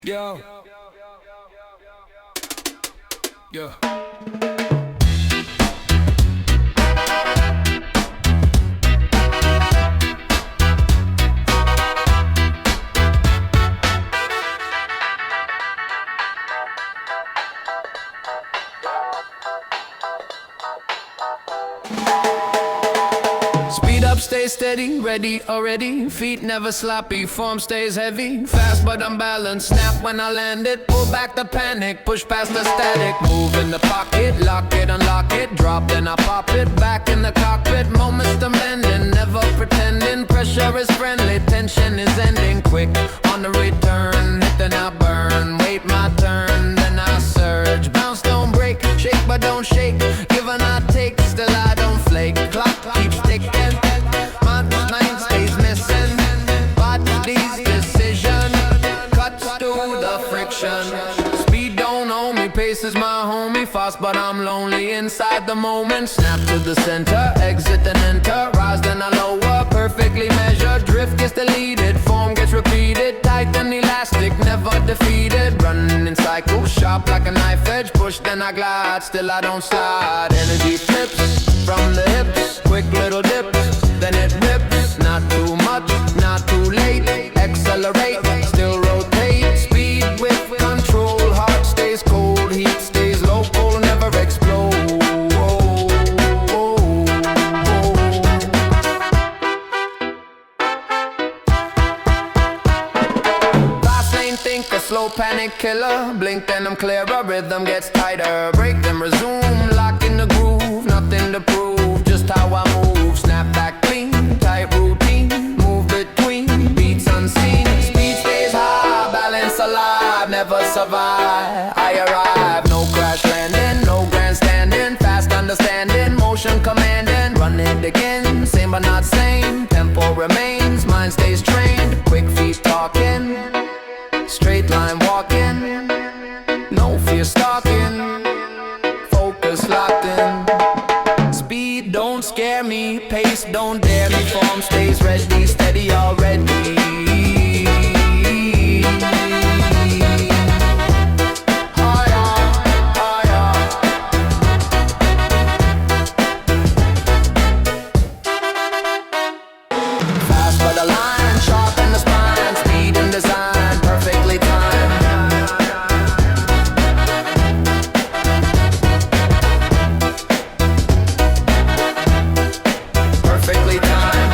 Yo. Yo. Speed up, stay steady, ready already. Feet never sloppy, form stays heavy. Fast but unbalanced, snap when I land it. Pull back the panic, push past the static. Move in the pocket, lock it, unlock it. Drop, then I pop it, back in the cockpit. Moments demanding, never pretending. Pressure is friendly, tension is ending. Quick on the return, hit then I burn. Wait my turn, then I surge. Bounce, don't break, shake but don't shake. Give and I take, still I don't flake. Clock keeps ticking. My mind stays missing. Body's decision cuts through the friction. Speed don't own me, pace is my homie. Fast but I'm lonely inside the moment. Snap to the center, exit and enter. Rise then I lower, perfectly measured. Drift gets deleted, form gets repeated. Tight and elastic, never defeated. Running in cycles, sharp like a knife edge. Push then I glide, still I don't slide. Energy flips from the hips, quick little dips, then it rips. Not too much, not too late. Accelerate, still rotate. Speed with control, heart stays cold. Heat stays local, never explode. Fast lane thinker, slow panic killer. Blink then I'm clearer, rhythm gets tighter. Break then resume, lock in the groove. Nothing to prove, just how I move. Snap back clean, tight routine. Move between beats unseen. Speed stays high, balance alive. Never survive, I arrive. No crash landing, no grandstanding. Fast understanding, motion commanding. Run it again, same but not same. Tempo remains, mind stays trained. Quick feet talking, straight line walking. No fear stalking, focus locked in. Speed don't scare me, pace don't dare me. Form stays ready, steady already. Fast but aligned, sharp in the spine. Speed and design, perfectly timed. Perfectly timed.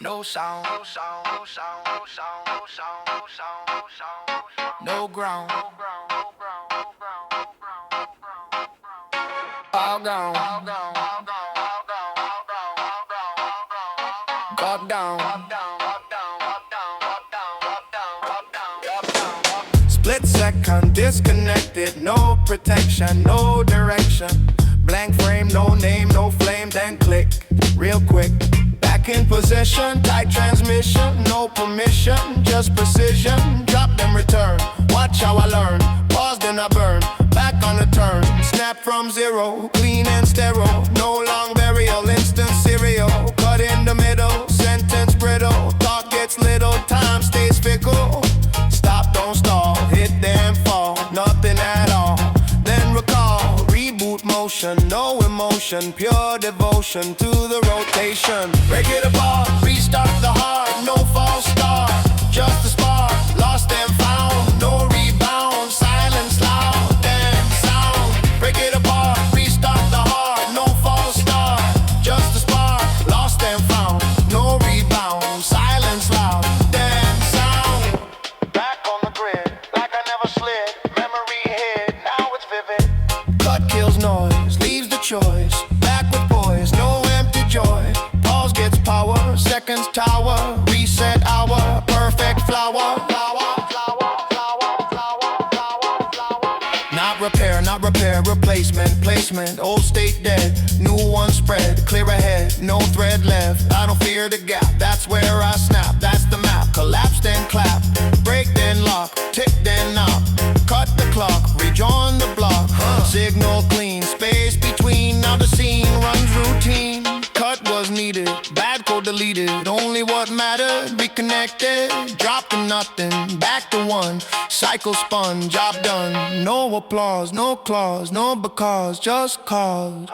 No sound, no sound, no sound, no sound, no sound, no sound, no sound. No ground, all gone, got down. Split second, disconnected, no protection, no direction. Blank frame, no name, no flame, then click, real quick. Back in position, tight transmission, no permission, just precision. Drop then return, watch how I learn. Pause then I burn, back on the turn. Snap from zero, clean and sterile. No long burial, instant cereal. Cut in the middle, sentence brittle. Thought gets little, time stays fickle. Stop, don't stall, hit then fall, nothing at all. Then recall, reboot motion, no emotion. Pure devotion to the rotation. Break it apart, restart the heart. No false start, just a spark. Lost and found, no rebound. Silence loud, then sound. Break it apart, restart the heart. No false start, just a spark. Lost and found, no rebound. Silence loud, then sound. Back on the grid, like I never slid. Memory hid, now it's vivid. Cut kills noise, leaves the choice. Back with poise, no empty joy. Pause gets power, seconds tower. Reset hour, perfect flower. Not repair, replacement, placement. Old state dead, new one spread. Clear ahead, no thread left. I don't fear the gap, that's where I snap. That's the map, collapse then clap. Break then lock, tick then knock. Cut the clock, rejoin the block. Signal clean, space between. Now the scene runs routine. Cut was needed, bad code deleted. Only what mattered, reconnected. Dropped to nothing, back to one. Cycle spun, job done. No applause, no clause, no because, just cause.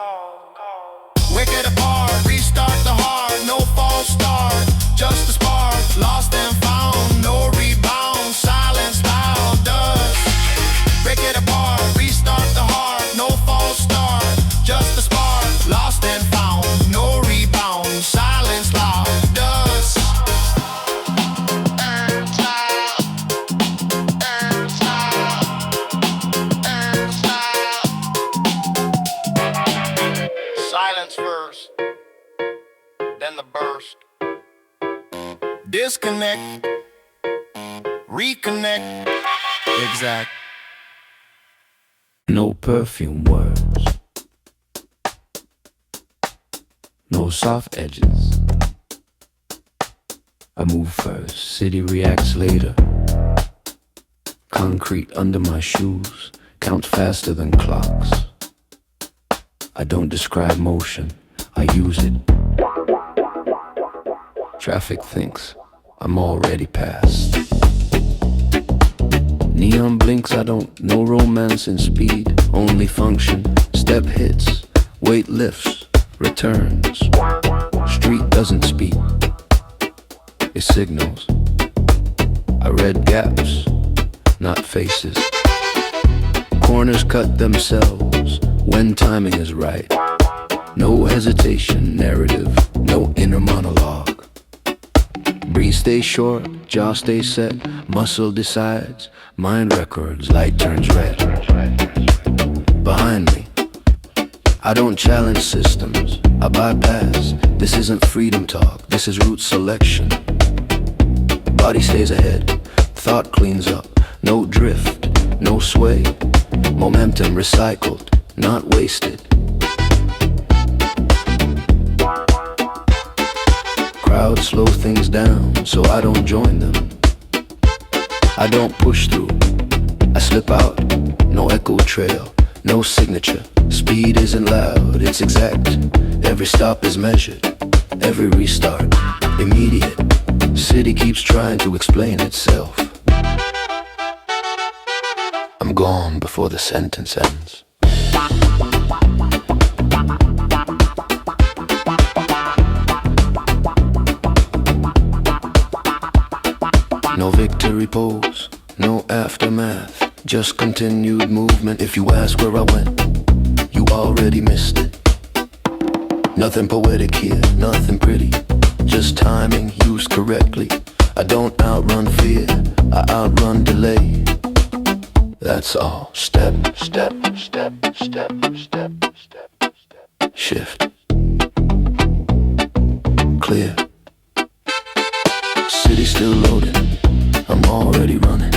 Wicked apart, restart the heart. No false start, just a spark. Lost and found, no rebound. Silence loud, dust. Break it apart, restart the heart. No false start, just a spark. Lost and found, no rebound. Silence loud, dust. Silence first, then the burst. Disconnect, reconnect. Exact. No perfume words, no soft edges. I move first, city reacts later. Concrete under my shoes, count faster than clocks. I don't describe motion, I use it. Traffic thinks I'm already past. Neon blinks, I don't know romance in speed, only function. Step hits, weight lifts, returns. Street doesn't speak, it signals. I read gaps, not faces. Corners cut themselves when timing is right. No hesitation, narrative, no inner monologue. Breeze stays short, jaw stays set, muscle decides. Mind records, light turns red. Behind me, I don't challenge systems, I bypass. This isn't freedom talk, this is route selection. Body stays ahead, thought cleans up. No drift, no sway. Momentum recycled, not wasted. Crowds slow things down, so I don't join them. I don't push through, I slip out. No echo trail, no signature. Speed isn't loud, it's exact. Every stop is measured, every restart immediate. City keeps trying to explain itself. I'm gone before the sentence ends. No victory pose, no aftermath, just continued movement. If you ask where I went, you already missed it. Nothing poetic here, nothing pretty, just timing used correctly. I don't outrun fear, I outrun delay. That's all. Step, step, step, step, step, step, step. Shift. Clear. City still loading, I'm already running.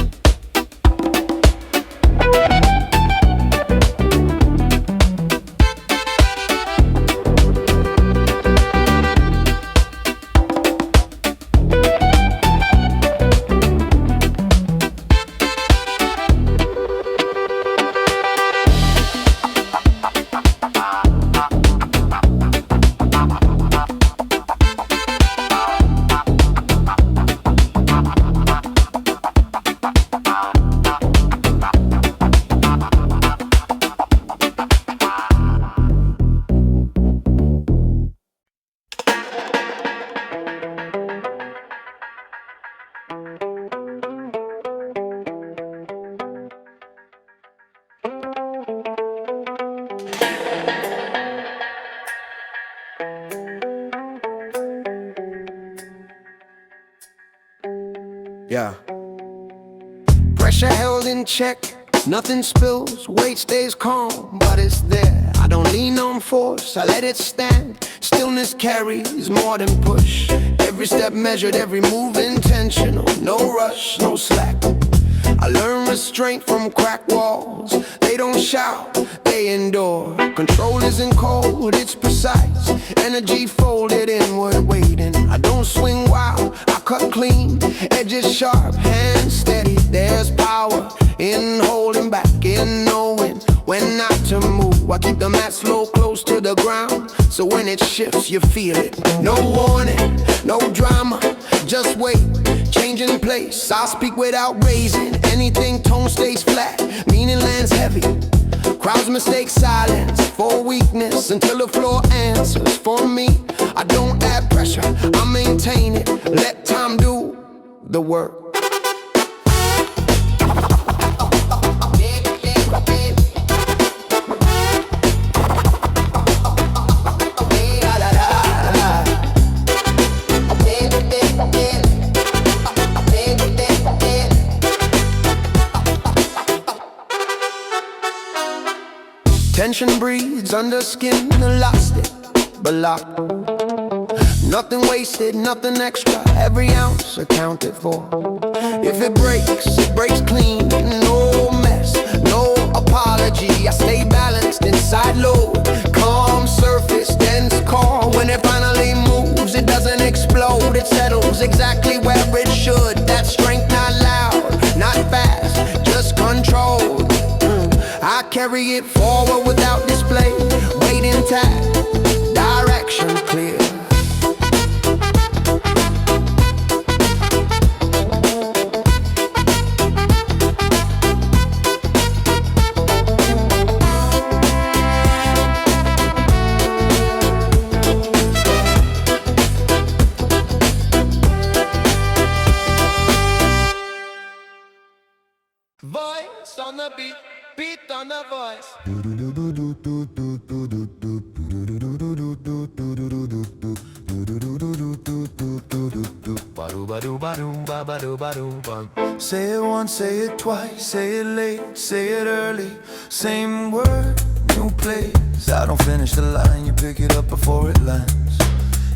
Yeah. Pressure held in check, nothing spills, weight stays calm, but it's there. I don't lean on force, I let it stand. Stillness carries more than push. Every step measured, every move intentional. No rush, no slack. I learn restraint from cracked walls. They don't shout, they endure. Control isn't cold, it's precise. Energy folded inward, waiting. I don't swing wild, I cut clean. Edges sharp, hands steady. There's power in holding back, in knowing when not to move. I keep the mat slow, close to the ground. So when it shifts, you feel it. No warning, no drama, just wait. Changing place, I speak without raising. Anything tone stays flat, meaning lands heavy. Crowds mistake silence for weakness until the floor answers for me. I don't add pressure, I maintain it. Let time do the work. Tension breeds under skin, elastic, but locked. Nothing wasted, nothing extra, every ounce accounted for. If it breaks clean, no mess, no apology. I stay balanced inside low, calm surface, dense core. When it finally moves, it doesn't explode, it settles exactly where it should. That strength not loud, not fast, just controlled. I carry it forward without display, weight intact, direction clear. Voice on the beat, beat on the voice. Say it once, say it twice, say it late, say it early. Same word, new place. I don't finish the line, you pick it up before it lands.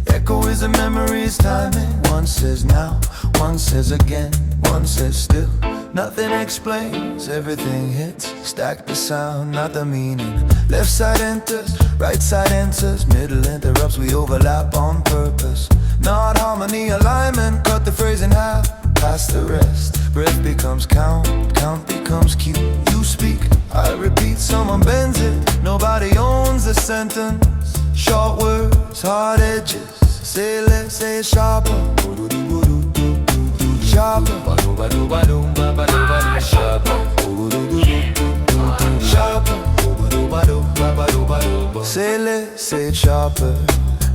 Echo is a memory's timing. One says now, one says again, one says still. Nothing explains, everything hits. Stack the sound, not the meaning. Left side enters, right side enters. Middle interrupts, we overlap on purpose. Not harmony, alignment, cut the phrase in half. Past the rest, breath becomes count, count becomes cue. You speak, I repeat, someone bends it. Nobody owns the sentence. Short words, hard edges. Say less, say it sharper. Sharper. Say less, say it sharper.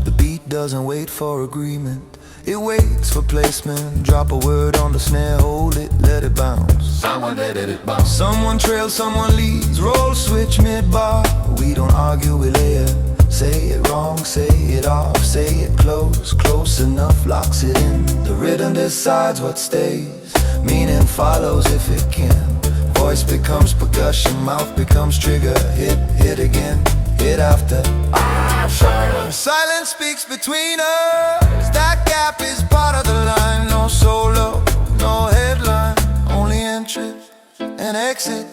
The beat doesn't wait for agreement, it waits for placement. Drop a word on the snare, hold it, let it bounce. Someone let it bounce. Someone trails, someone leads. Roll switch mid-bar. We don't argue, we layer. Say it wrong, say it off, say it close. Close enough, locks it in. The rhythm decides what stays. Meaning follows if it can. Voice becomes percussion, mouth becomes trigger. Hit, hit again, hit after. Silence speaks between us. That gap is part of the line. No solo, no headline, only entry and exit.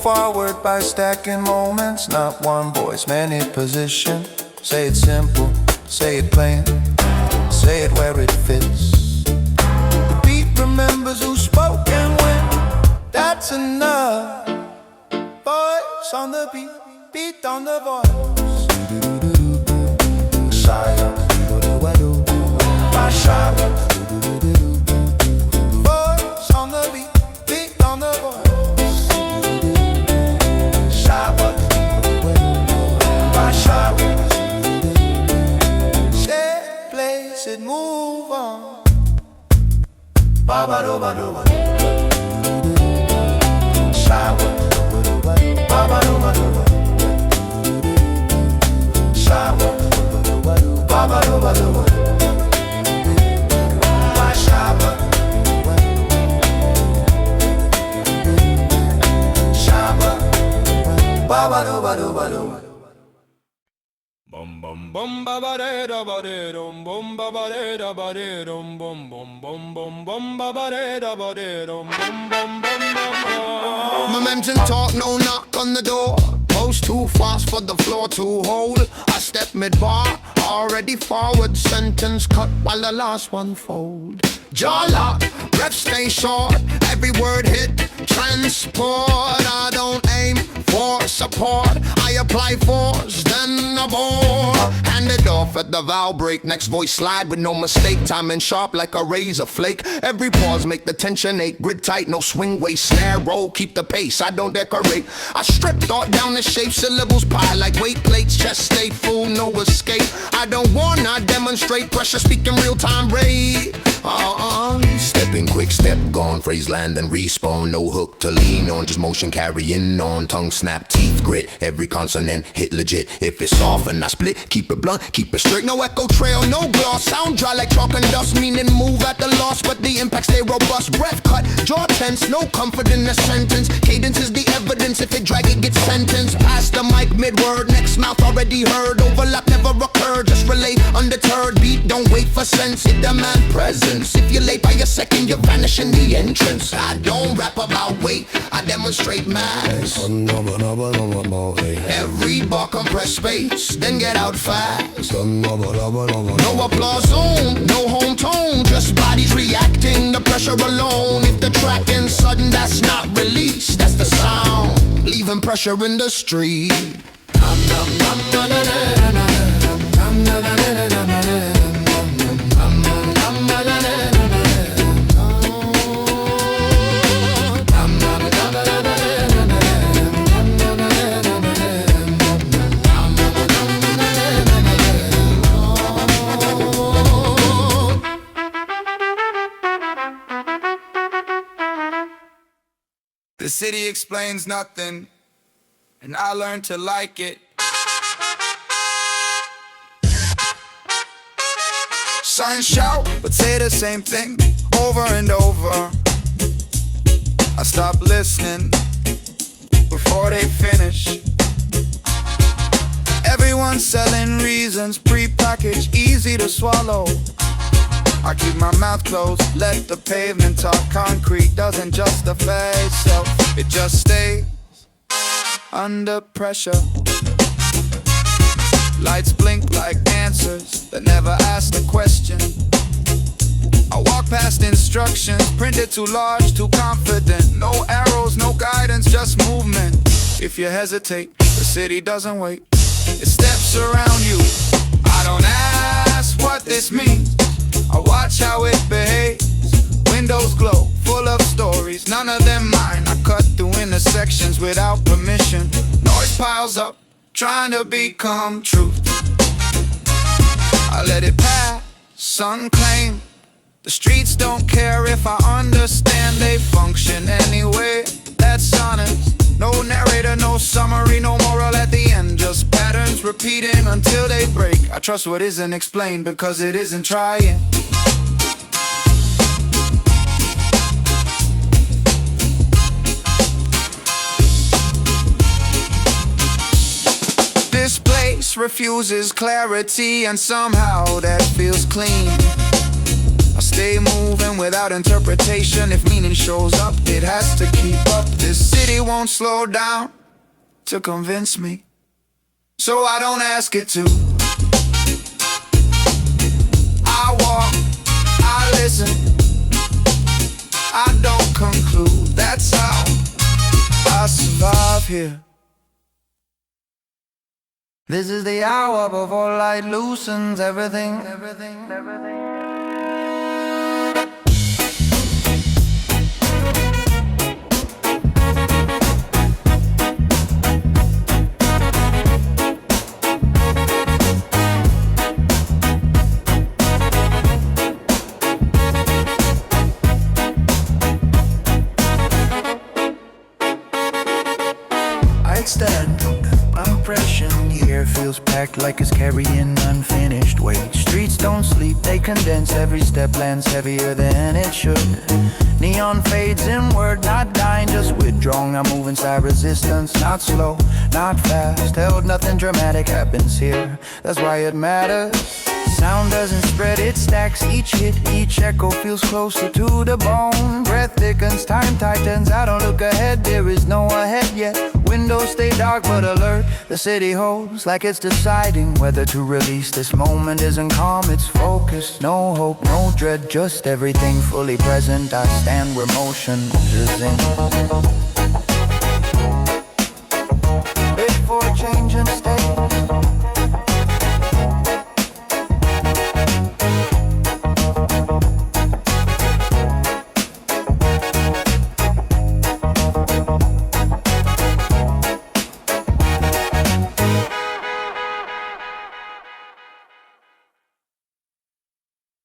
Forward by stacking moments, not one voice, many positions. Say it simple, say it plain, say it where it fits. The beat remembers who spoke and when. That's enough. Voice on the beat, beat on the voice. Voice on the beat, beat on the voice. Stay, place it, move on. Ba-ba-do-ba-do-ba. Shower. Ba-ba-do-ba-do-ba. Shower. Ba-ba-do-ba-do-ba. Shower. Shower. Ba-ba-do-ba-do-ba-do. Bum bum bum ba ba de da ba de dum bum ba ba de da ba de dum bum bum bum bum bum ba ba de da ba de dum bum bum bum bum. Momentum talk, no knock on the door. Post too fast for the floor to hold. I step mid-bar, already forward. Sentence cut while the last one fold. Jaw lock, breath stay short. Every word hit, transport. I don't aim for support. I apply force, then abort. Hand it off at the vowel break. Next voice slide with no mistake. Timing sharp like a razor flake. Every pause make the tension ache. Grid tight, no swing weight. Snare roll, keep the pace. I don't decorate. I strip thought down the shape. Syllables pile like weight plates. Chest stay full, no escape. I don't warn, I demonstrate. Pressure speaking real time rate. Stepping quick, step gone. Phrase land and respawn. No hook to lean on. Just motion carrying on. Tongue snap, teeth grit. Every consonant hit legit. If it's off and I split, keep it blunt, keep it straight. No echo trail, no gloss. Sound dry like chalk and dust. Meaning move at the loss, but the impact stay robust. Breath cut, jaw tense. No comfort in the sentence. Cadence is the evidence. If it drag, it gets sentenced. Pass the mic mid-word. Next mouth already heard. Overlap never occurred. Just relay undeterred. Beat, don't wait for sense. It demand presence. If you're late by a second, you vanish in the entrance. I don't rap about weight, I demonstrate mass. Every bar compress space, then get out fast. No applause zone, no home tone, just bodies reacting, the pressure alone. If the track ends sudden, that's not release, that's the sound, leaving pressure in the street. The city explains nothing, and I learned to like it. Signs shout, but say the same thing over and over. I stop listening before they finish. Everyone's selling reasons, pre-packaged, easy to swallow. I keep my mouth closed, let the pavement talk. Concrete doesn't justify itself, it just stays under pressure. Lights blink like answers that never ask the question. I walk past instructions, printed too large, too confident. No arrows, no guidance, just movement. If you hesitate, the city doesn't wait, it steps around you. I don't ask what this means, I watch how it behaves. Windows glow, full of stories, none of them mine. I cut through intersections without permission. Noise piles up, trying to become truth. I let it pass, unclaimed. The streets don't care if I understand, they function anyway. That's honest. No narrator, no summary, no moral at the end. Just patterns repeating until they break. I trust what isn't explained because it isn't trying. This place refuses clarity, and somehow that feels clean. I stay moving without interpretation. If meaning shows up, it has to keep up. This city won't slow down to convince me, so I don't ask it to. I walk, I listen, I don't conclude. That's how I survive here. This is the hour before light loosens everything. I stand impression. The air feels packed like it's carrying unfinished weight. Streets don't sleep, they condense. Every step lands heavier than it should. Neon fades inward, not dying, just withdrawing. I move inside resistance, not slow, not fast. Held, nothing dramatic happens here. That's why it matters. Sound doesn't spread, it stacks. Each hit, each echo feels closer to the bone. Breath thickens, time tightens. I don't look ahead, there is no ahead yet. Windows stay dark but alert. The city holds like it's deciding whether to release. This moment isn't calm, it's focused. No hope, no dread, just everything fully present. I stand where motion is in. Wait for a change in state.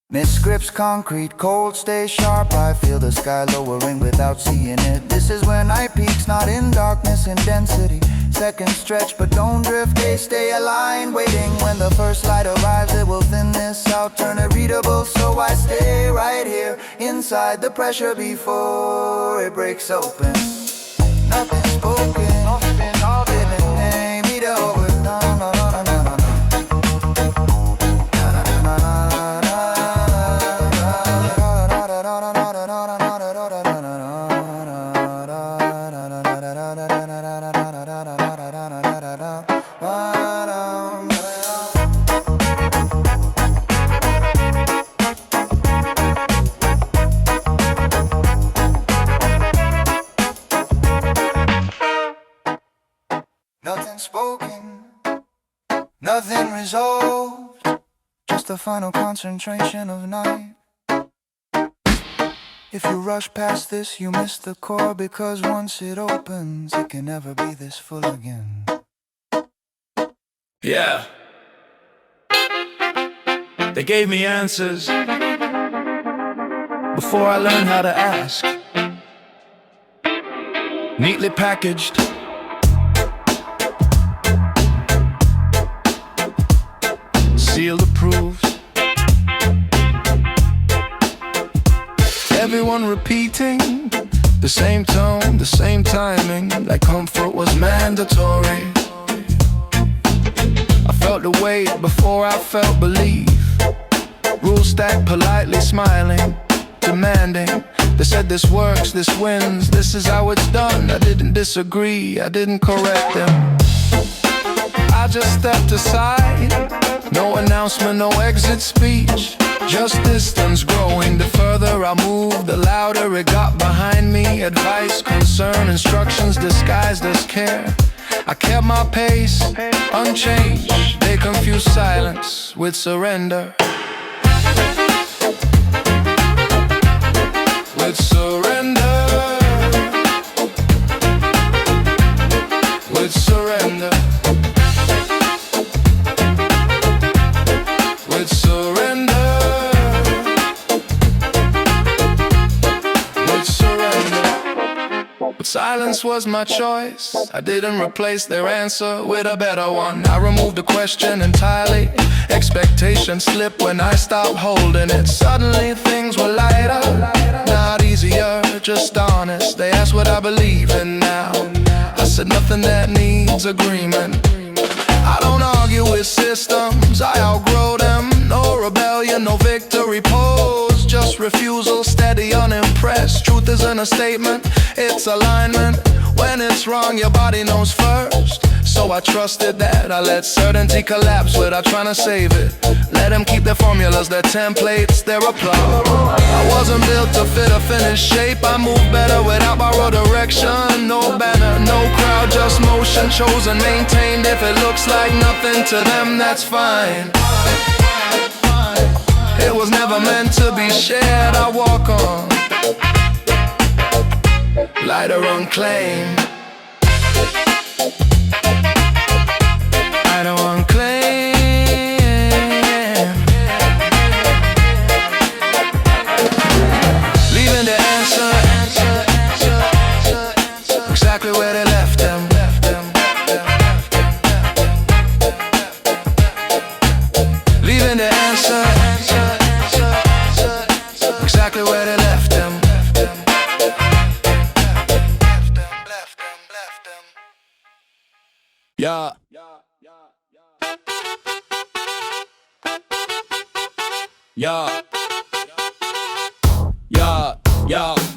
Mist grips concrete, cold stays sharp. I feel the sky lowering without seeing it. This is when night peaks, not in darkness, in density. Seconds stretch but don't drift, they stay aligned. Waiting when the first light arrives, it will thin this out, turn it readable. So I stay right here, inside the pressure before it breaks open. Nothing spoken, all living name, me to over. No, no, no, no, no, no. Nothing spoken, nothing resolved, just a final concentration of night. If you rush past this, you miss the core, because once it opens, it can never be this full again. Yeah. They gave me answers before I learned how to ask. Neatly packaged, sealed approved. Everyone repeating the same tone, the same timing, like comfort was mandatory. I felt the weight before I felt belief. Rules stacked politely smiling, demanding. They said this works, this wins, this is how it's done. I didn't disagree, I didn't correct them. I just stepped aside. No announcement, no exit speech, just distance growing. The further I moved, the louder it got behind me. Advice, concern, instructions disguised as care. I kept my pace, unchanged. They confused silence with surrender. With surrender. With surrender. With surrender. With surrender. But silence was my choice. I didn't replace their answer with a better one. I removed the question entirely. Expectations slipped when I stopped holding it. Suddenly things were lighter, not easier, just honest. They asked what I believe in now. I said nothing that needs agreement. I don't argue with systems, I outgrow them. No rebellion, no victory pose, just refusal, steady, unimpressed. Truth isn't a statement, it's alignment. When it's wrong, your body knows first. So I trusted that, I let certainty collapse without trying to save it. Let them keep their formulas, their templates, their applause. I wasn't built to fit a finished shape. I move better without borrowed direction. No banner, no crowd, just motion. Chosen, maintained. If it looks like nothing to them, that's fine. It was never meant to be shared. I walk on, lighter unclaimed. I don't want claim. Leaving the answer exactly where they left them. Leaving the answer exactly where they left them. Yeah.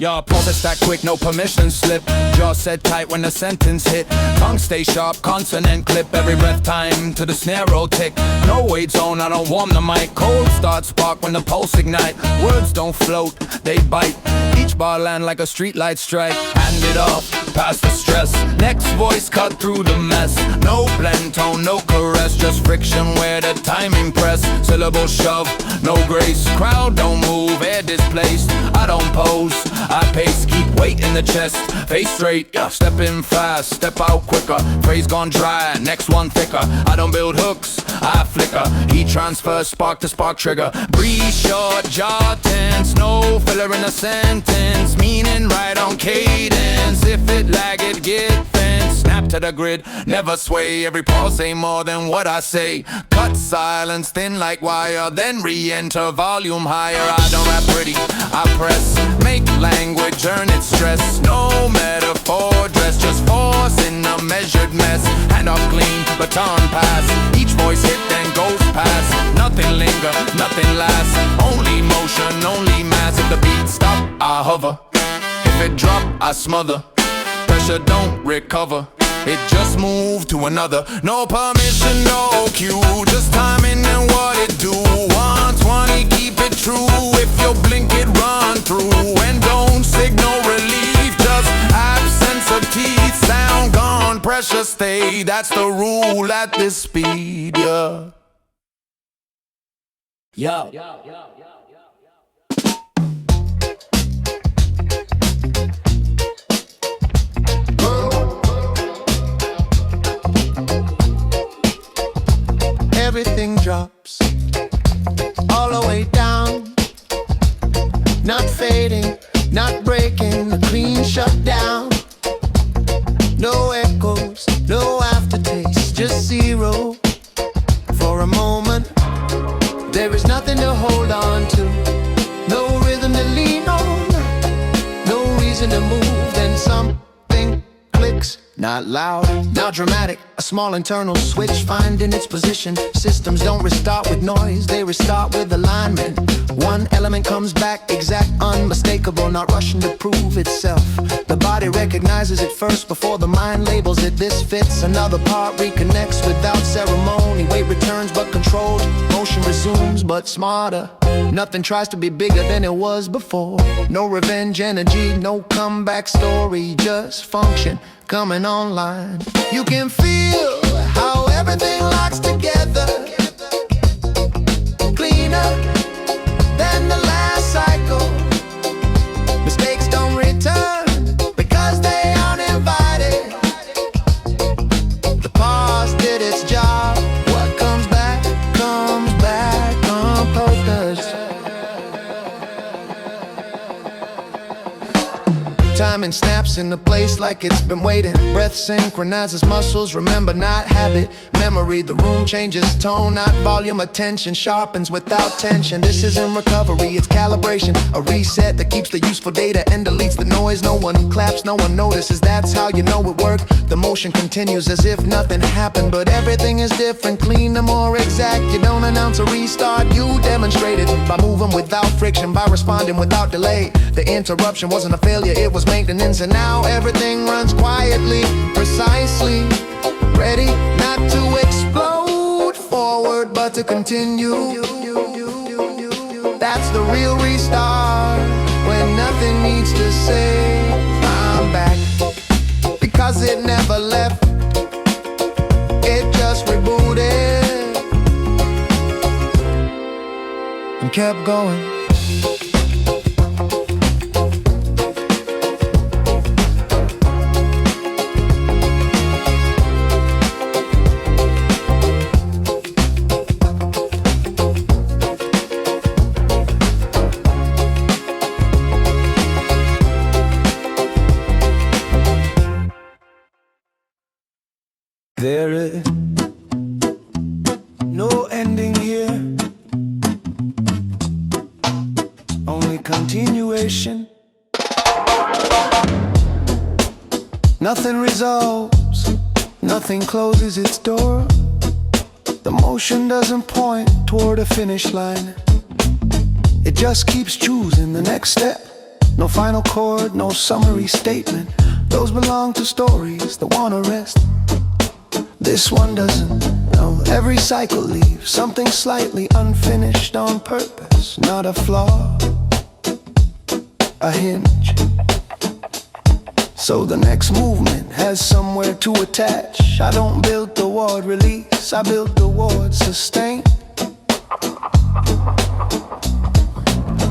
Yeah, process that quick, no permission slip. Jaw set tight when the sentence hit. Tongue stay sharp, consonant clip. Every breath time to the snare roll tick. No weight zone, I don't warm the mic. Cold start spark when the pulse ignite. Words don't float, they bite. Each bar land like a street light strike. Hand it off, past the stress. Next voice cut through the mess. No blend tone, no caress. Just friction where the timing press. Syllable shove, no grace. Crowd don't move, air displaced. I don't pose, I pace. Keep weight in the chest, face straight. Step in fast, step out quicker. Phrase gone dry, next one thicker. I don't build hooks, I flicker. Heat transfer, spark to spark trigger. Breathe short, jaw tense. No filler in a sentence. Meaning right on cadence. If it lag, it get fenced. Snap to the grid, never sway. Every pause say more than what I say. Cut silence, thin like wire. Then re-enter, volume higher. I don't rap pretty, I press. Make language, earn its stress. No metaphor dress, just force in a measured mess. Hand off clean, baton pass. Each voice hit then goes past. Nothing linger, nothing lasts. Only motion, only mass. If the beat stop, I hover. If it drop, I smother. Pressure don't recover. It just moved to another. No permission, no cue. Just timing and what it do. 120, keep it true. If you blink it, run through. And don't signal relief. Just absence of teeth. Sound gone, pressure stay. That's the rule at this speed, yeah. Everything drops all the way down. Not fading, not breaking, a clean shutdown. No echoes, no aftertaste, just zero. For a moment, there is nothing to hold on to. No rhythm to lean on, no reason to move. Then something clicks, not loud, not dramatic. A small internal switch finding its position. Systems don't restart with noise, they restart with alignment. One element comes back exact, unmistakable, not rushing to prove itself. The body recognizes it first before the mind labels it. This fits, another part reconnects without ceremony. Weight returns but controlled, motion resumes but smarter. Nothing tries to be bigger than it was before. No revenge energy, no comeback story, just function coming online. You can feel how everything locks together. Cleaner than the last cycle. Mistakes don't return because they aren't invited. The past did its job. What comes back on purpose. Timing snaps into place like it's been waiting. Breath synchronizes muscles, remember not habit. Memory, the room changes tone, not volume. Attention sharpens without tension. This isn't recovery, it's calibration. A reset that keeps the useful data and deletes the noise. No one claps, no one notices, that's how you know it worked. The motion continues as if nothing happened, but everything is different, cleaner, more exact. You don't announce a restart, you demonstrate it by moving without friction, by responding without delay. The interruption wasn't a failure, it was maintenance. And now everything runs quietly, precisely, ready not to explode forward but to continue. That's the real restart, when nothing needs to say I'm back, because it never left, it just rebooted and kept going. There is no ending here, only continuation. Nothing resolves, nothing closes its door. The motion doesn't point toward a finish line. It just keeps choosing the next step. No final chord, no summary statement. Those belong to stories that wanna rest. This one doesn't. No, every cycle leaves something slightly unfinished on purpose. Not a flaw, a hinge. So the next movement has somewhere to attach. I don't build toward release, I build toward sustain.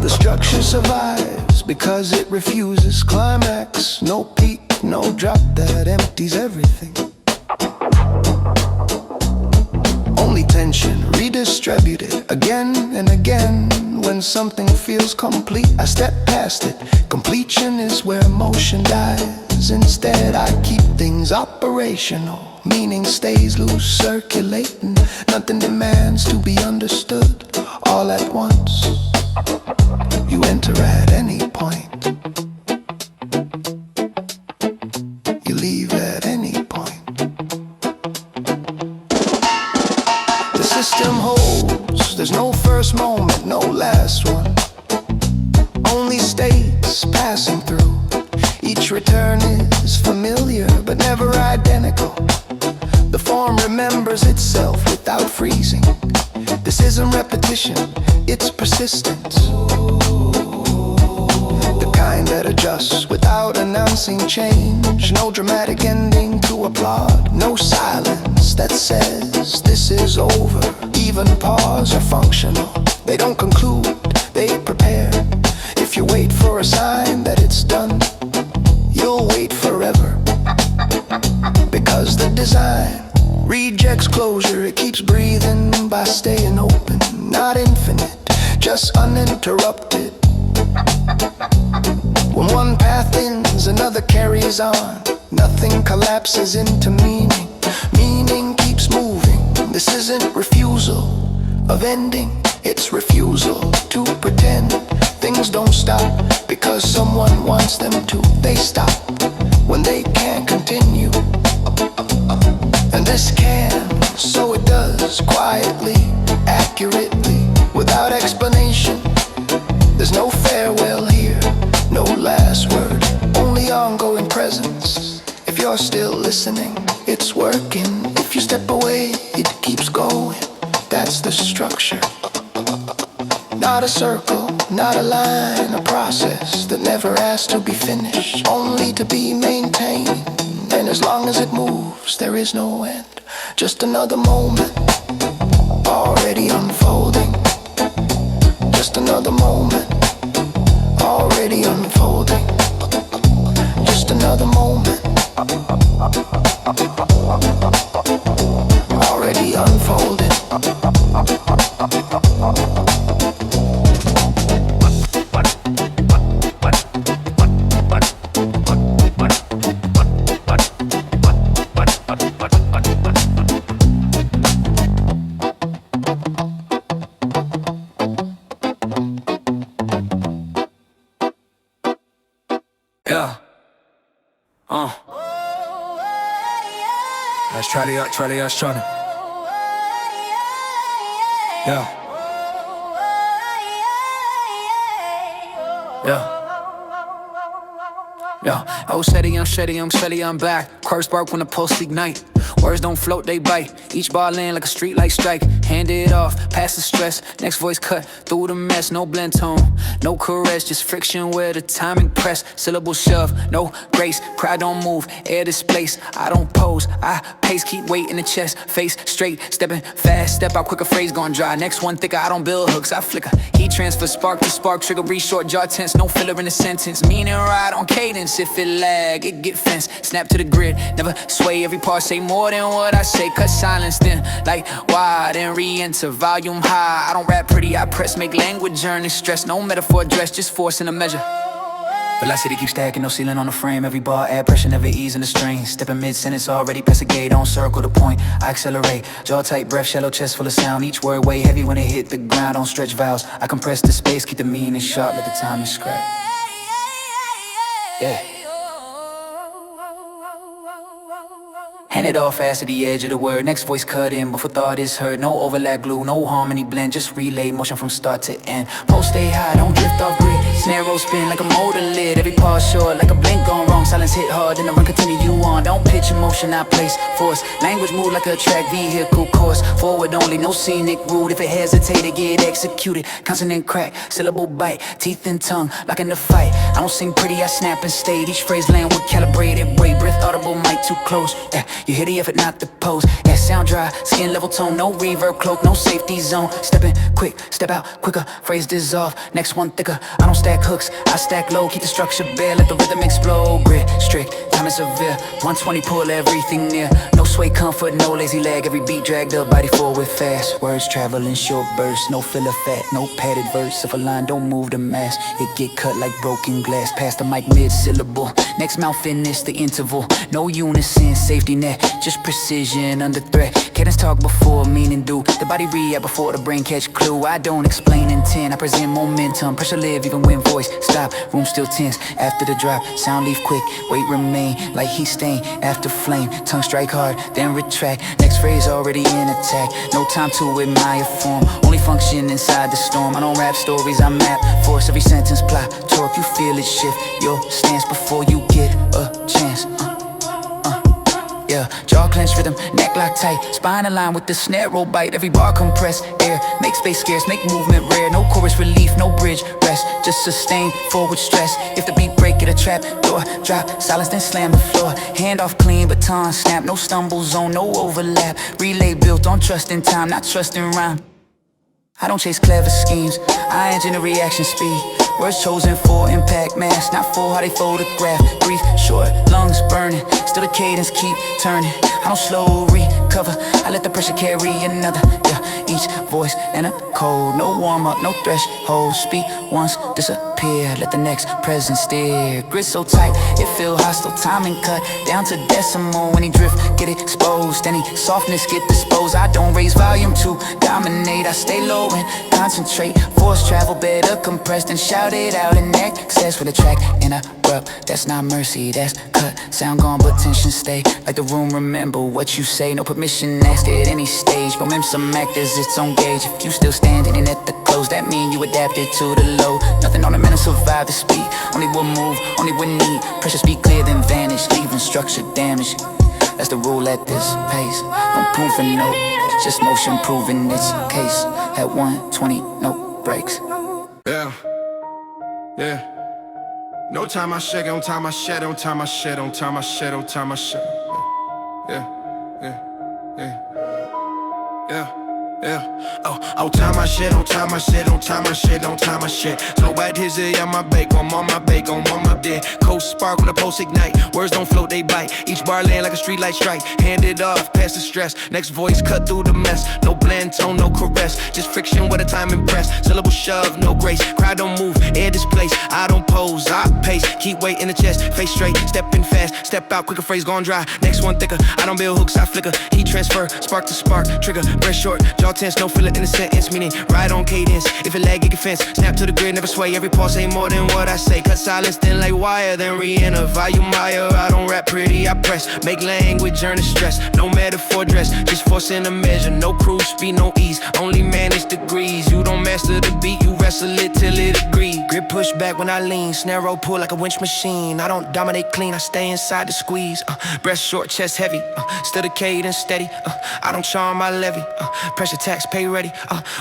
The structure survives because it refuses climax. No peak, no drop that empties everything. Only tension redistributed again and again. When something feels complete, I step past it. Completion is where motion dies. Instead, I keep things operational. Meaning stays loose, circulating. Nothing demands to be understood all at once. You enter at any point. You leave at any point. The system holds. There's no first moment, no last one. Only states passing through. Each return is familiar, but never identical. The form remembers itself without freezing. This isn't repetition, it's persistence. The kind that adjusts without announcing change. No dramatic ending to applaud. No silence that says this is over. Even pause are functional. They don't conclude, they prepare. If you wait for a sign that it's done, you'll wait forever. Because the design rejects closure, it keeps breathing by staying open. Not infinite, just uninterrupted. When one path ends, another carries on. Nothing collapses into meaning. Meaning keeps moving. This isn't refusal of ending, it's refusal to pretend. Things don't stop because someone wants them to. They stop when they can't continue. And this can, so it does, quietly, accurately, without explanation. There's no farewell here, no last word, only ongoing presence. If you're still listening, it's working. If you step away, it keeps going. That's the structure. Not a circle, not a line, a process that never asked to be finished, only to be maintained. And as long as it moves, there is no end. Just another moment, already unfolding. Just another moment, already unfolding. Just another moment, already unfolding. Let's try the trying. Yeah. Oh, steady, I'm back. Quirk spark when the pulse ignite. Words don't float, they bite. Each bar land like a street light strike. Hand it off, past the stress. Next voice cut through the mess. No blend tone, no caress, just friction where the timing press. Syllable shove, no grace. Pride don't move, air displace. I don't pose, I pace. Keep weight in the chest, face straight. Stepping fast, step out quicker. Phrase gone dry. Next one thicker. I don't build hooks, I flicker. Heat transfer, spark to spark. Trigger breeze, short jaw tense. No filler in the sentence. Meaning ride on cadence. If it lag, it get fenced. Snap to the grid, never sway. Every part say more than what I say. Cut silence then, like wide and re-enter volume high. I don't rap pretty, I press, make language earning stress. No metaphor dress, just force in a measure. Velocity keep stacking, no ceiling on the frame. Every bar add pressure, never ease in the strain. Stepping mid-sentence, already press a gate. On circle the point, I accelerate. Jaw tight, breath shallow, chest full of sound. Each word weigh heavy when it hit the ground. Don't stretch vowels, I compress the space. Keep the meaning sharp, let the timing scrap. Yeah. Hand it off fast to the edge of the word. Next voice cut in before thought is heard. No overlap glue, no harmony blend. Just relay motion from start to end. Pulse stay high, don't drift off grid. Snare roll spin like a motor lid. Every pause short like a blink gone wrong. Silence hit hard, then the run continue you on. Don't pitch emotion, I place force. Language move like a track vehicle course. Forward only, no scenic route. If it hesitate to get executed. Consonant crack, syllable bite. Teeth and tongue, like in the fight. I don't sing pretty, I snap and state. Each phrase land with calibrated weight. Breath audible, mic too close. Yeah, you hear the effort, not the pose. Yeah, sound dry, skin level tone. No reverb cloak, no safety zone. Step in quick, step out quicker. Phrase dissolve, next one thicker. I don't stack hooks, I stack low. Keep the structure bare, let the rhythm explode. Grit, strict, time is severe. 120, pull everything near. No sway, comfort, no lazy leg. Every beat dragged up, body forward fast. Words travel in short bursts. No filler fat, no padded verse. If a line don't move the mass, it get cut like broken glass. Pass the mic mid-syllable. Next mouth finish the interval. No unison, safety net. Just precision under threat. Cadence talk before meaning do. The body react before the brain catch clue. I don't explain intent, I present momentum. Pressure live even when voice stop. Room still tense after the drop. Sound leave quick, weight remain like heat stain after flame. Tongue strike hard, then retract. Next phrase already in attack. No time to admire form. Only function inside the storm. I don't rap stories, I map force. Every sentence plot, torque, you feel it shift. Your stance before you get a chance. Yeah, jaw clench rhythm, neck lock tight. Spine aligned with the snare roll bite. Every bar compress, air, make space scarce, make movement rare. No chorus relief, no bridge, rest. Just sustain, forward stress. If the beat break it, a trap door. Drop, silence, then slam the floor. Hand off clean, baton snap. No stumble zone, no overlap. Relay built on trust in time, not trust in rhyme. I don't chase clever schemes, I engineer reaction speed. Words chosen for impact mass, not for how they photograph. Grief short, lungs burning, still the cadence keep turning. I don't slow recover, I let the pressure carry another. Yeah, each voice and a code, no warm up, no threshold. Speak once, disappear, let the next present steer. Grit so tight, it feel hostile, timing cut down to decimal. When he drift, get exposed, any softness get disposed. I don't raise volume to dominate, I stay low and concentrate. Force travel better compressed and shout it out in excess with a track interrupt. That's not mercy, that's cut. Sound gone but tension stay. Like the room remember what you say. No permission asked at any stage. Remember some actors its own gauge. If you still standing in at the close, that mean you adapted to the low. Nothing ornamental survive the speed. Only one move, only one need. Pressure speed clear then vanish, leaving structure damaged. That's the rule at this pace. Don't prove a note, just motion proving its case. At 120, no breaks. Yeah, yeah. No time I shake, don't time I shed, don't time I shed, don't time I shed, don't time I shed. Yeah, yeah, yeah, yeah. Yeah, oh, time I shit, don't time I shit, don't time I shit, don't time I shit. So bad his on my bake, on my bake, on my dead. Coast spark when the pulse ignite. Words don't float, they bite. Each bar land like a street light strike. Hand it off, past the stress. Next voice cut through the mess. No blend tone, no caress. Just friction with a time impress. Syllable shove, no grace. Crowd don't move, air displace. I don't pose, I pace. Keep weight in the chest, face straight. Step in fast, step out, quicker phrase gone dry. Next one thicker. I don't build hooks, I flicker. Heat transfer, spark to spark. Trigger, breath short, jaw tense, no filler in the sentence. Meaning, right on cadence. If it lag, it can fence. Snap to the grid, never sway. Every pause ain't more than what I say. Cut silence, then like wire, then re-enter. Volume higher, I don't rap pretty, I press. Make language, earn the stress. No metaphor dress, just forcing a measure. No cruise speed, no ease. Only manage degrees. You don't master the beat, you wrestle it till it agree. Grip push back when I lean. Snare roll pull like a winch machine. I don't dominate clean, I stay inside the squeeze. Breast short, chest heavy. Still the cadence steady. I don't charm my levy. Pressure tax, pay ready.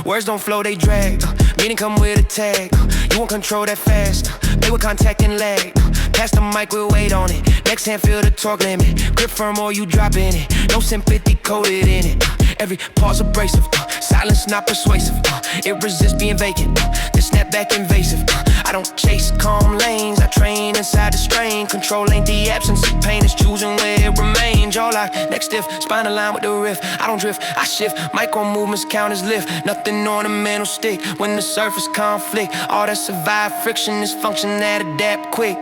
Words don't flow, they drag. Meaning come with a tag. You won't control that fast. Play with contact and lag. Pass the mic with weight on it. Next hand feel the torque limit. Grip firm or you drop in it. No sympathy coded in it. Every pause abrasive. Silence not persuasive. It resists being vacant. Then snap back invasive. I don't chase calm lanes. I train inside the strain. Control ain't the absence of pain. It's choosing where it remains. Jaw lock, neck stiff. Spine aligned with the riff. I don't drift, I shift. Micro movements count as lift. Nothing ornamental stick. When the surface conflict. All that survive friction is function that adapt quick.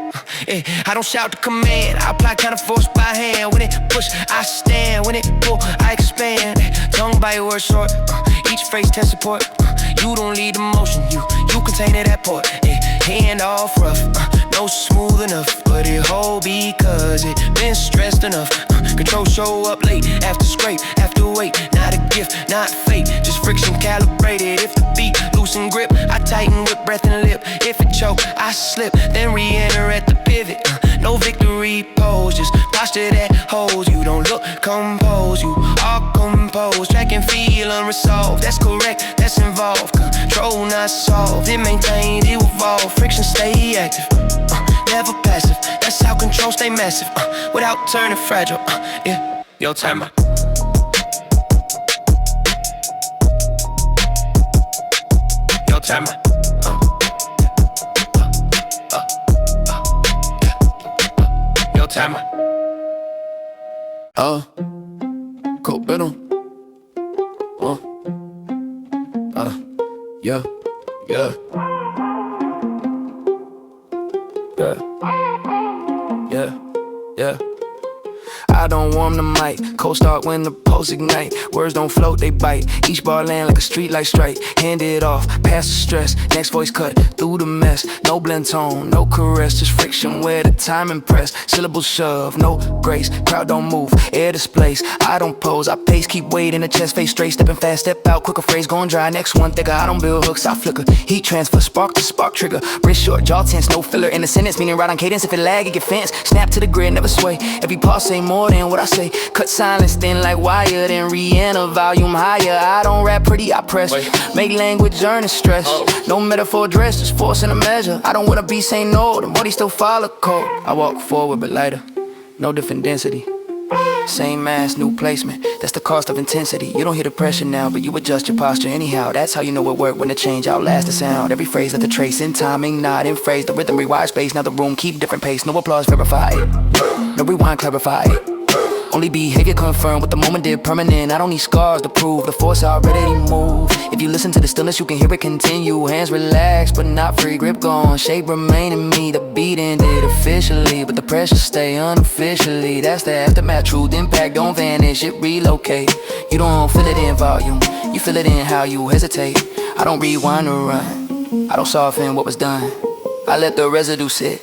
I don't shout the command. I apply kind of force by hand. When it push, I stand. When it pull, I expand. Tongue bite word short. Each phrase test support. You don't lead the motion. You contain it at port. hand off rough, no smooth enough, but it hold because it been stressed enough. Control show up late, after scrape, after wait. Not a gift, not fate, just friction calibrated. If the beat loosen grip, I tighten with breath and lip. If it choke, I slip, then re-enter at the pivot. No victory pose, just posture that holds. You don't look composed, you are composed. Track and feel unresolved, that's correct, that's involved. Control not solved, it maintained, it evolved. Friction stay active, never passive. That's how control stay massive, without turning fragile. Yeah, your timer. Your timer. Your timer. Copero. Yeah, yeah. Yeah, yeah. I don't warm the mic, cold start when the pulse ignite. Words don't float, they bite. Each bar land like a street light strike. Hand it off, past the stress. Next voice cut through the mess. No blend tone, no caress, just friction where the time impress. Syllables shove, no grace. Crowd don't move, air displace. I don't pose, I pace, keep weight in the chest, face straight. Stepping fast, step out, quicker phrase, going dry. Next one thicker, I don't build hooks, I flicker. Heat transfer, spark to spark trigger. Wrist short, jaw tense, no filler in the sentence. Meaning right on cadence, if it lag, it get fence. Snap to the grid, never sway. Every pause say more than what I say. Cut silence thin like wire, then re-enter volume higher. I don't rap pretty, I press. Make language earn stress. No metaphor dress, just forcing a measure. I don't wanna be saying no, the body still follow code. I walk forward but lighter, no different density. Same mass, new placement, that's the cost of intensity. You don't hear the pressure now, but you adjust your posture anyhow. That's how you know it worked when the change outlasts the sound. Every phrase left a trace in timing, not in phrase. The rhythm rewires space, now the room keep different pace. No applause, verify it. No rewind, clarify it. Only behavior confirmed what the moment did permanent. I don't need scars to prove the force already moved. If you listen to the stillness, you can hear it continue. Hands relaxed, but not free. Grip gone, shape remain in me. The beat ended officially, but the pressure stay unofficially. That's the aftermath, truth impact don't vanish, it relocate. You don't feel it in volume, you feel it in how you hesitate. I don't rewind or run, I don't soften what was done. I let the residue sit,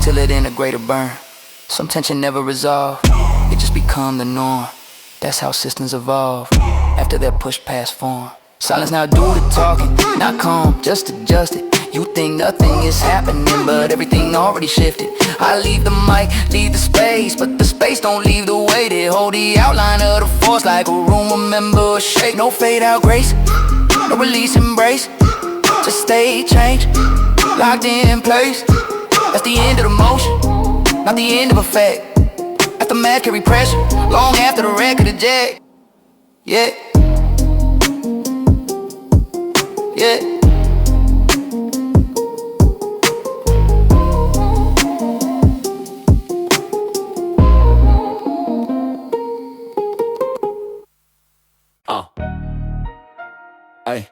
till it integrate or burn. Some tension never resolved, it just become the norm. That's how systems evolve, after they're pushed past form. Silence now do the talking, not calm, just adjust it. You think nothing is happening, but everything already shifted. I leave the mic, leave the space, but the space don't leave the weight. It hold the outline of the force like a room, remember a shape. No fade out grace, no release embrace. Just stay changed, locked in place. That's the end of the motion, not the end of effect. Aftermath carry pressure, long after the record eject. Yeah. Yeah. Ay.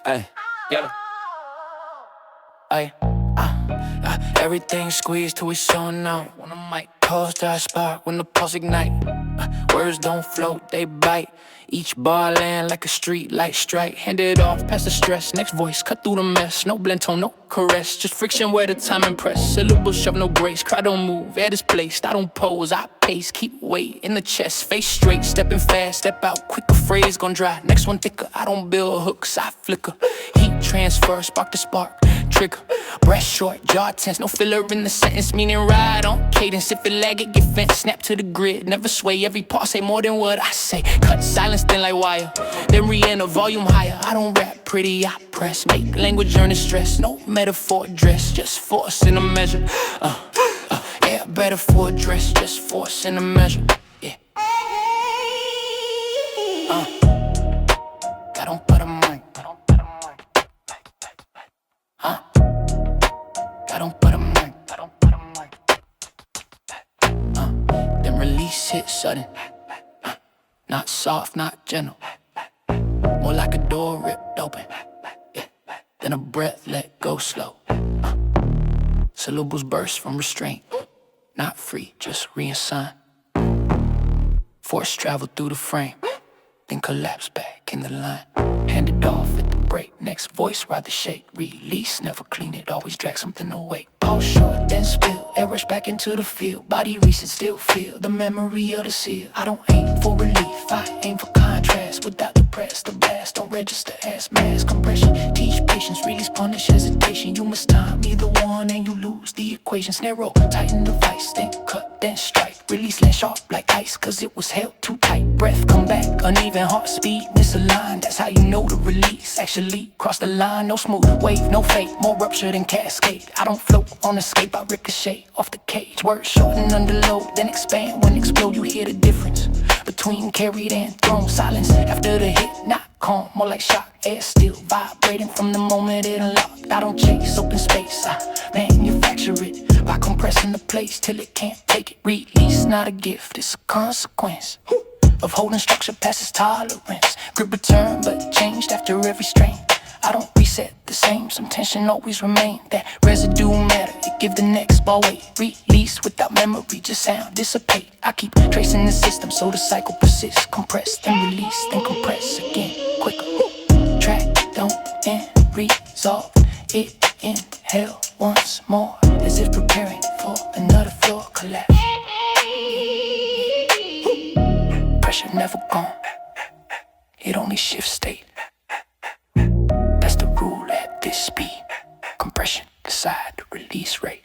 Ay. Yeah. Ay. Everything squeezed till it's showing out. When the mic pulse, that spark, when the pulse ignite. Words don't float, they bite. Each bar land like a street light strike. Hand it off, past the stress. Next voice, cut through the mess. No blend tone, no caress. Just friction where the time impress. Syllables shove, no grace. Crowd don't move, air displaced. I don't pose, I pace. Keep weight in the chest, face straight. Stepping fast, step out, quicker phrase gon' dry. Next one thicker, I don't build hooks, I flicker. Heat transfer, spark to spark. Trigger, breath short, jaw tense, no filler in the sentence, meaning ride on cadence. If it lag, it get fenced, snap to the grid, never sway. Every part say more than what I say. Cut silence thin like wire, then re-enter volume higher. I don't rap pretty, I press, make language earn stress. No metaphor dress, just force in a measure. Yeah, better for a dress, just force in a measure. Yeah. I don't put a mic. I don't put a mic. Then release hit sudden. Not soft, not gentle. More like a door ripped open. Yeah. Then a breath let go slow. Syllables burst from restraint. Not free, just reassign. Force travel through the frame. Then collapse back back in the line. Hand it off at the break. Next voice, rather shake. Release, never clean it, always drag something away. Pause short, then spill. Air rush back into the field. Body reset, still feel the memory of the seal. I don't aim for relief, I aim for contrast. Without the press, the blast don't register as mass compression. Teach patience, release, punish hesitation. You must time either one and you lose the equation. Narrow, tighten the vice, then cut, then strike. Release, land sharp like ice, cause it was held too tight. Breath come back, uneven heart speed, misaligned. That's how you know the release actually cross the line. No smooth wave, no fade, more rupture than cascade. I don't float on escape, I ricochet off the cage. Words shorten under load, then expand when explode. You hear the difference between carried and thrown. Silence after the hit, not calm, more like shock. Air still vibrating from the moment it unlocked. I don't chase open space, I manufacture it by compressing the place till it can't take it. Release, not a gift, it's a consequence of holding structure past its tolerance. Grip return, but changed after every strain. I don't reset the same, some tension always remain. That residue matter, it give the next ball weight. Release without memory, just sound dissipate. I keep tracing the system so the cycle persists. Compress, then release, then compress again, quicker. Track, don't end, resolve it. Inhale once more, as if preparing for another floor collapse. Pressure never gone, it only shifts state. That's the rule at this speed. Compression, decide the release rate.